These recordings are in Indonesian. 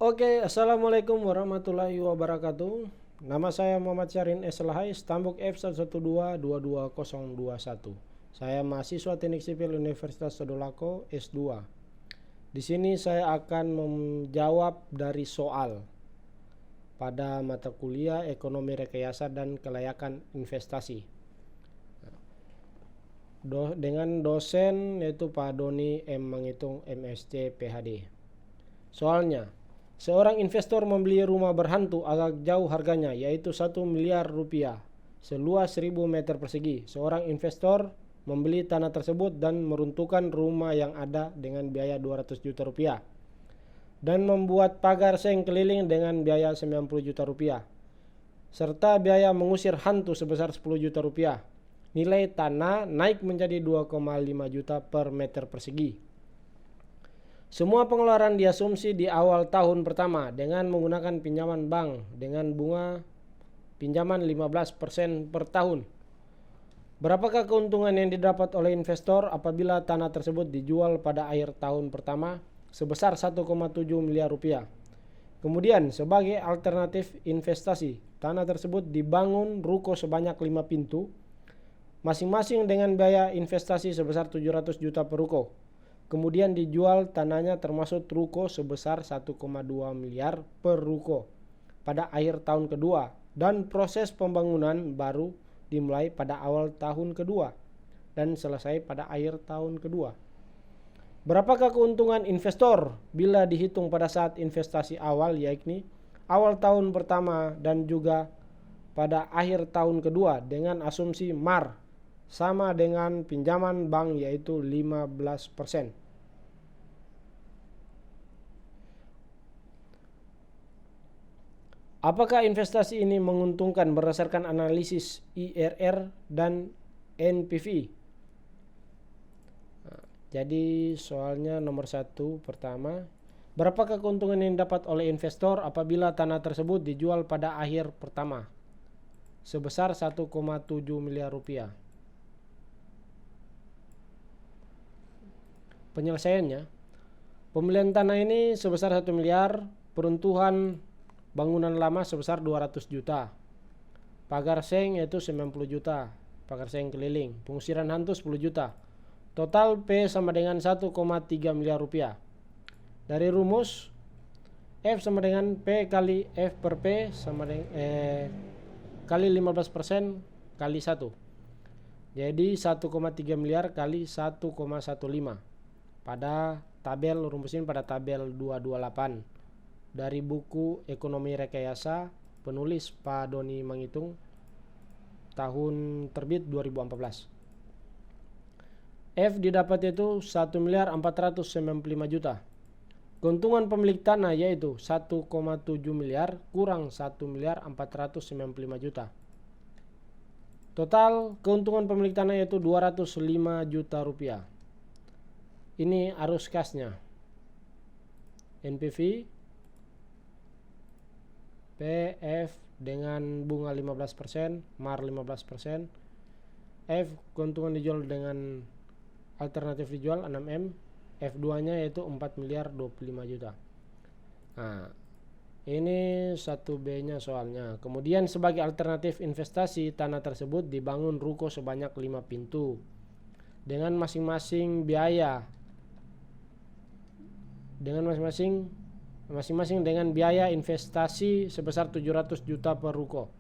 Oke, Assalamualaikum warahmatullahi wabarakatuh. Nama saya Muhammad Syahrin S. Lahai, Stambuk F112-22021. Saya mahasiswa Teknik Sipil Universitas Todolako S2. Di sini saya akan menjawab dari soal pada mata kuliah Ekonomi Rekayasa dan Kelayakan Investasi. Dengan dosen yaitu Pak Doni M. Mangitung MSc PhD. Soalnya, seorang investor membeli rumah berhantu agak jauh harganya, yaitu 1 miliar rupiah, seluas 1000 meter persegi. Seorang investor membeli tanah tersebut dan meruntuhkan rumah yang ada dengan biaya 200 juta rupiah dan membuat pagar seng keliling dengan biaya 90 juta rupiah serta biaya mengusir hantu sebesar 10 juta rupiah. Nilai tanah naik menjadi 2,5 juta per meter persegi. Semua pengeluaran diasumsi di awal tahun pertama dengan menggunakan pinjaman bank dengan bunga pinjaman 15% per tahun. Berapakah keuntungan yang didapat oleh investor apabila tanah tersebut dijual pada akhir tahun pertama? Sebesar 1,7 miliar rupiah. Kemudian sebagai alternatif investasi, tanah tersebut dibangun ruko sebanyak 5 pintu, masing-masing dengan biaya investasi sebesar 700 juta per ruko. Kemudian dijual tanahnya termasuk ruko sebesar 1,2 miliar per ruko pada akhir tahun kedua, dan proses pembangunan baru dimulai pada awal tahun kedua dan selesai pada akhir tahun kedua. Berapakah keuntungan investor bila dihitung pada saat investasi awal, yakni awal tahun pertama dan juga pada akhir tahun kedua dengan asumsi MAR sama dengan pinjaman bank yaitu 15%. Apakah investasi ini menguntungkan berdasarkan analisis IRR dan NPV? Jadi soalnya nomor 1 pertama, berapakah keuntungan yang didapat oleh investor apabila tanah tersebut dijual pada akhir pertama? Sebesar 1,7 miliar rupiah. Penyelesaiannya, pembelian tanah ini sebesar 1 miliar, peruntuhan bangunan lama sebesar 200 juta, pagar seng yaitu 90 juta, pagar seng keliling, pengusiran hantu 10 juta. Total P sama dengan 1,3 miliar rupiah. Dari rumus, F sama dengan P kali F per P sama dengan kali 15% kali 1. Jadi 1,3 miliar kali 1,15 pada tabel rumusin pada tabel 228 dari buku Ekonomi Rekayasa penulis Pak Doni Mangitung tahun terbit 2014. F didapat itu 1 miliar 495 juta. Keuntungan pemilik tanah yaitu 1,7 miliar kurang 1 miliar 495 juta. Total keuntungan pemilik tanah yaitu 205 juta rupiah. Ini arus kasnya. NPV PF dengan bunga 15%, MAR 15%. F keuntungan dijual dengan alternatif dijual 6M. F2 nya yaitu 4 miliar 25 juta. Nah, ini 1B nya soalnya. Kemudian sebagai alternatif investasi, tanah tersebut dibangun ruko sebanyak 5 pintu dengan masing-masing biaya masing-masing dengan biaya investasi sebesar 700 juta per ruko.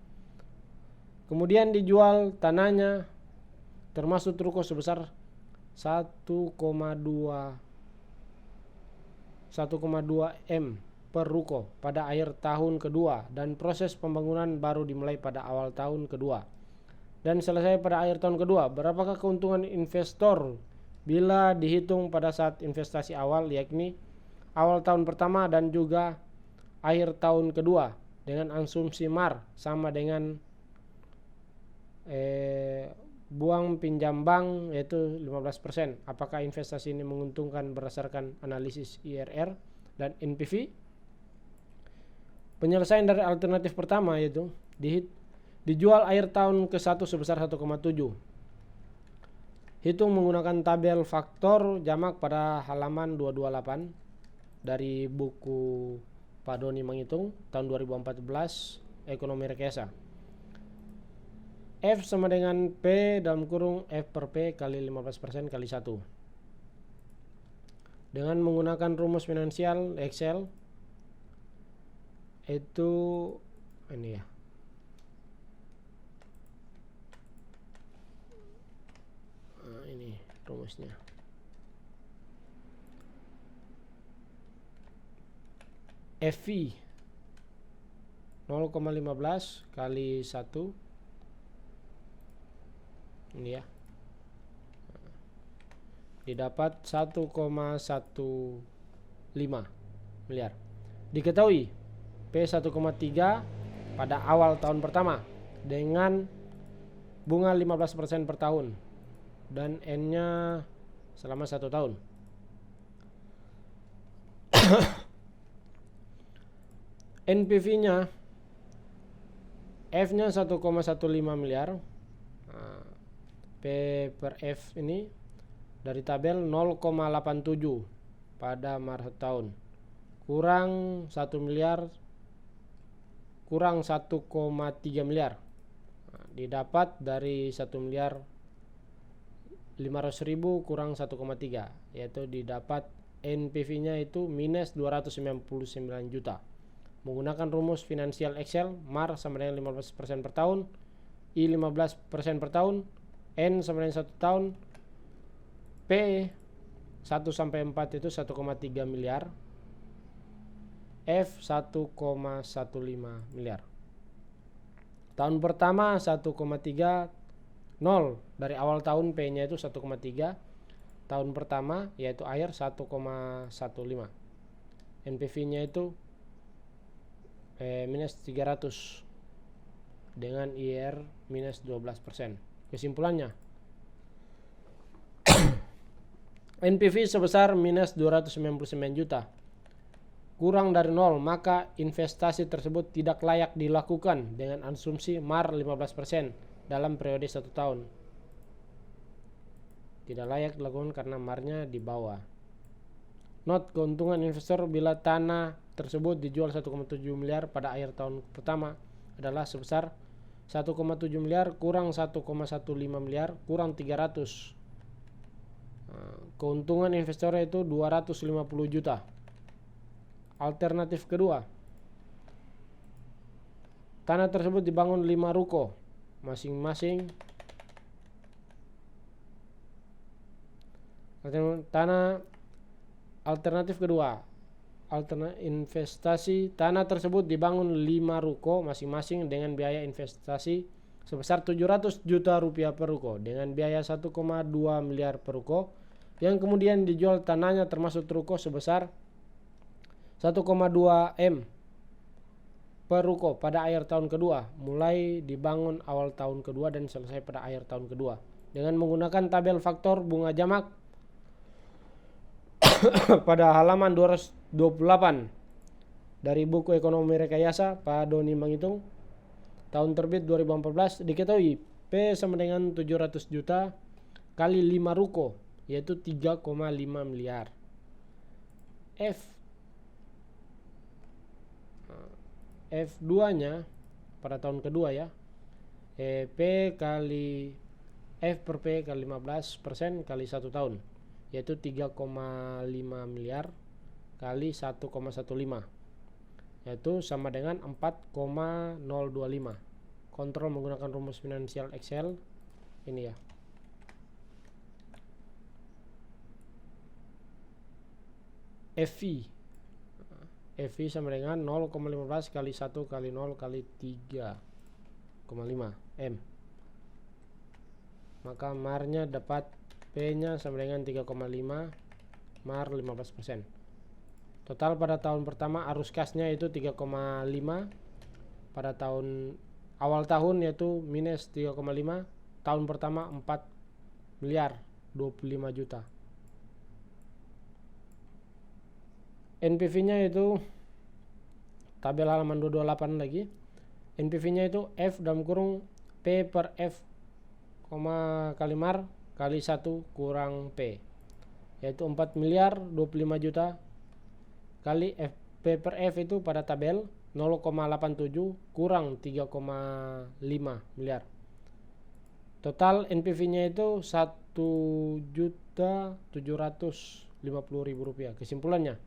Kemudian dijual tanahnya termasuk ruko sebesar 1,2 M per ruko pada akhir tahun kedua, dan proses pembangunan baru dimulai pada awal tahun kedua dan selesai pada akhir tahun kedua. Berapakah keuntungan investor bila dihitung pada saat investasi awal, yakni awal tahun pertama dan juga akhir tahun kedua dengan asumsi MAR sama dengan buang pinjam bank yaitu 15%. Apakah investasi ini menguntungkan berdasarkan analisis IRR dan NPV? Penyelesaian dari alternatif pertama yaitu dijual akhir tahun ke-1 sebesar 1,7. Hitung menggunakan tabel faktor jamak pada halaman 228 dari buku Pak Doni menghitung tahun 2014 ekonomi rekayasa. F sama dengan P dalam kurung F per P kali 15% kali 1. Dengan menggunakan rumus finansial Excel itu ini ya. Nah, ini rumusnya. FV 0,15 kali 1 ini ya, didapat 1,15 miliar. Diketahui P 1,3 pada awal tahun pertama dengan bunga 15% per tahun dan N-nya selama 1 tahun. NPV-nya F-nya 1,15 miliar. P per F ini dari tabel 0,87 pada Maret tahun, kurang 1 miliar, kurang 1,3 miliar. Didapat dari 1 miliar 500.000 kurang 1,3, yaitu didapat NPV-nya itu minus 299 juta. Menggunakan rumus finansial Excel, MAR sama dengan 15% per tahun, I 15% per tahun, N sama dengan 1 tahun, P 1 sampai 4 itu 1,3 miliar, F 1,15 miliar. Tahun pertama 1,3, 0 dari awal tahun, P-nya itu 1,3 tahun pertama, yaitu akhir 1,15. NPV-nya itu minus 300 dengan IR minus 12%. Kesimpulannya, NPV sebesar minus 299 juta kurang dari 0, maka investasi tersebut tidak layak dilakukan dengan asumsi MAR 15% dalam periode 1 tahun. Tidak layak dilakukan karena MAR-nya di bawah. Not, keuntungan investor bila tanah tersebut dijual 1,7 miliar pada akhir tahun pertama adalah sebesar 1,7 miliar kurang 1,15 miliar kurang 300. Keuntungan investor itu 250 juta. Alternatif kedua, tanah tersebut dibangun 5 ruko masing-masing. Alternatif kedua, investasi tanah tersebut dibangun 5 ruko masing-masing dengan biaya investasi sebesar 700 juta rupiah per ruko dengan biaya 1,2 miliar per ruko, yang kemudian dijual tanahnya termasuk ruko sebesar 1,2 M per ruko pada akhir tahun kedua, mulai dibangun awal tahun kedua dan selesai pada akhir tahun kedua, dengan menggunakan tabel faktor bunga jamak pada halaman 228 dari buku ekonomi rekayasa. Pak Doni menghitung tahun terbit 2014. Diketahui P sama dengan 700 juta kali 5 ruko, yaitu 3,5 miliar. F2 nya pada tahun kedua ya, P kali F per P kali 15% kali 1 tahun, yaitu 3,5 miliar kali 1,15, yaitu sama dengan 4,025. Kontrol menggunakan rumus finansial Excel ini ya. FV sama dengan 0,15 kali 1 kali 0 kali 3,5 M. Maka MAR-nya dapat P-nya sama dengan 3,5, MAR 15%. Total pada tahun pertama arus kasnya itu 3,5, pada awal tahun yaitu minus 3,5, tahun pertama 4 miliar 25 juta. NPV-nya itu tabel halaman 228 lagi. NPV-nya itu F dalam kurung P per F, kali MAR kali 1 kurang P, yaitu 4 miliar 25 juta kali F P per F itu pada tabel 0,87 kurang 3,5 miliar. Total NPV-nya itu 1.750.000 rupiah. Kesimpulannya,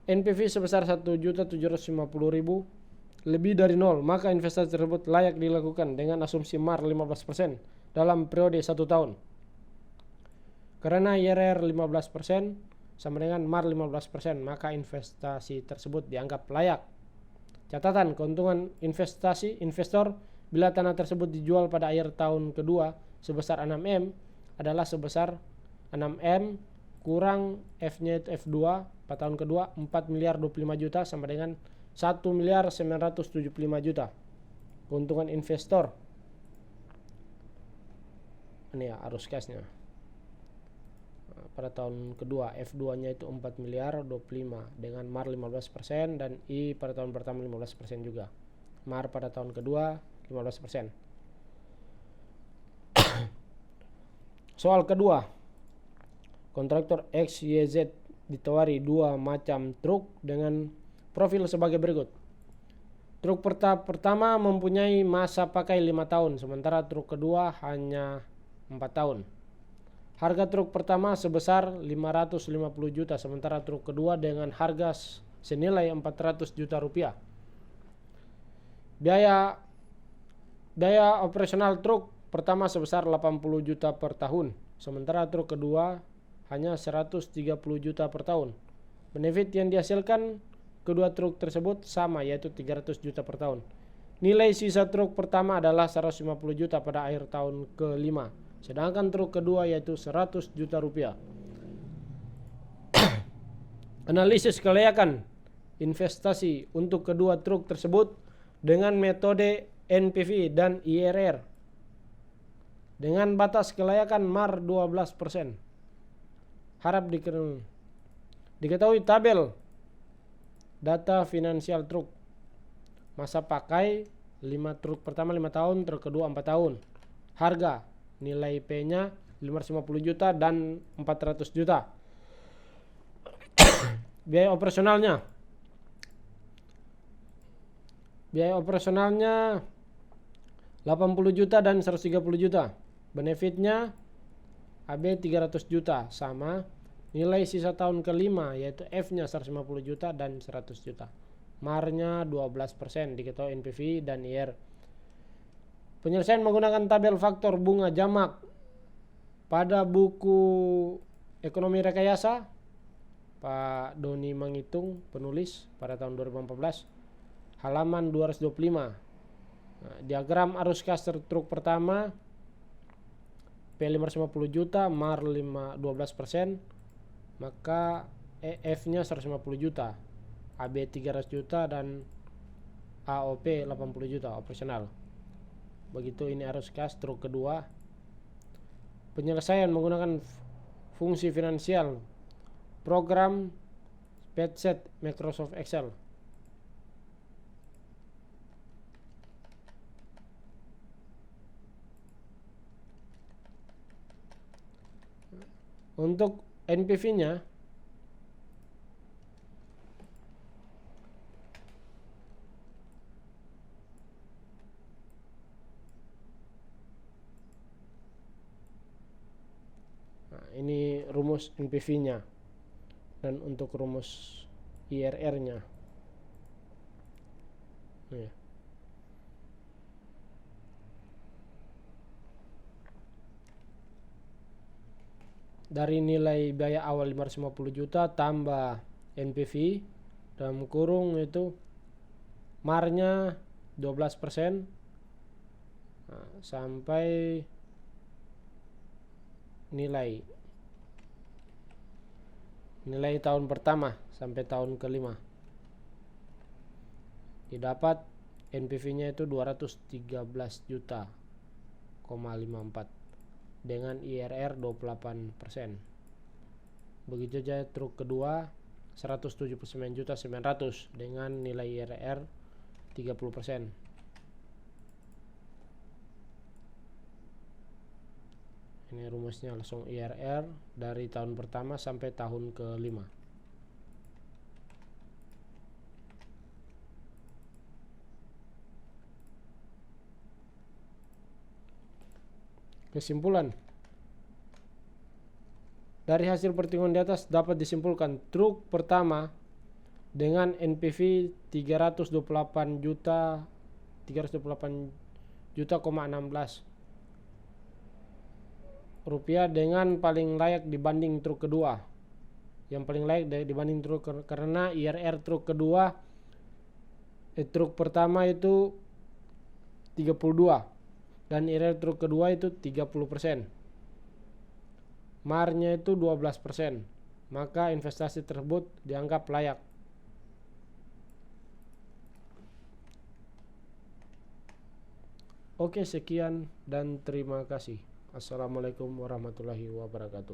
NPV sebesar 1.750.000 lebih dari nol, maka investasi tersebut layak dilakukan dengan asumsi MAR 15% dalam periode 1 tahun. Karena IRR 15% sama dengan MAR 15%, maka investasi tersebut dianggap layak. Catatan, keuntungan investor bila tanah tersebut dijual pada akhir tahun kedua sebesar 6M adalah sebesar 6M kurang F-nya itu F2 pada tahun kedua 4 miliar 25 juta sama dengan 1 miliar 975 juta. Keuntungan investor. Ini ya arus cashnya. Pada tahun kedua F2 nya itu 4 miliar 25 dengan MAR 15% dan I pada tahun pertama 15% juga. MAR pada tahun kedua 15%. Soal kedua, kontraktor XYZ ditawari 2 macam truk dengan profil sebagai berikut. Truk pertama mempunyai masa pakai 5 tahun, sementara truk kedua hanya 4 tahun. Harga truk pertama sebesar 550 juta, sementara truk kedua dengan harga senilai 400 juta rupiah. Biaya operasional truk pertama sebesar 80 juta per tahun, sementara truk kedua hanya 130 juta per tahun. Benefit yang dihasilkan kedua truk tersebut sama, yaitu 300 juta per tahun. Nilai sisa truk pertama adalah 150 juta pada akhir tahun kelima, sedangkan truk kedua yaitu 100 juta rupiah. Analisis kelayakan investasi untuk kedua truk tersebut dengan metode NPV dan IRR dengan batas kelayakan MAR 12%. Harap diketahui tabel data finansial truk. Masa pakai 5 truk pertama 5 tahun, truk kedua 4 tahun. Harga nilai P-nya 550 juta dan 400 juta. Biaya operasionalnya 80 juta dan 130 juta. Benefitnya AB 300 juta sama. Nilai sisa tahun kelima yaitu F-nya 150 juta dan 100 juta. MAR-nya 12%, diketahui NPV dan IR. Penyelesaian menggunakan tabel faktor bunga jamak pada buku Ekonomi Rekayasa Pak Doni Mangitung, penulis pada tahun 2014, halaman 225. Diagram arus kas truk pertama P 550 juta, MAR 12%, maka EF-nya 150 juta, AB 300 juta dan AOP 80 juta operasional. Begitu ini arus kas truk kedua. Penyelesaian menggunakan fungsi finansial program spreadsheet Microsoft Excel. Untuk NPV-nya ini rumus NPV-nya dan untuk rumus IRR-nya. Dari nilai biaya awal 550 juta tambah NPV dalam kurung itu MAR-nya 12%, sampai nilai tahun pertama sampai tahun kelima didapat NPV-nya itu 213 juta, 54 dengan IRR 28%. Begitu saja truk kedua 179 juta 900 dengan nilai IRR 30%. Ini rumusnya langsung IRR dari tahun pertama sampai tahun kelima. Kesimpulan dari hasil perhitungan di atas dapat disimpulkan truk pertama dengan NPV 328 juta 16 rupiah dengan paling layak dibanding truk kedua. Yang paling layak dibanding truk karena IRR truk kedua truk pertama itu 32 dan IRR truk kedua itu 30%. MAR-nya itu 12%. Maka investasi tersebut dianggap layak. Oke, sekian dan terima kasih. Assalamualaikum warahmatullahi wabarakatuh.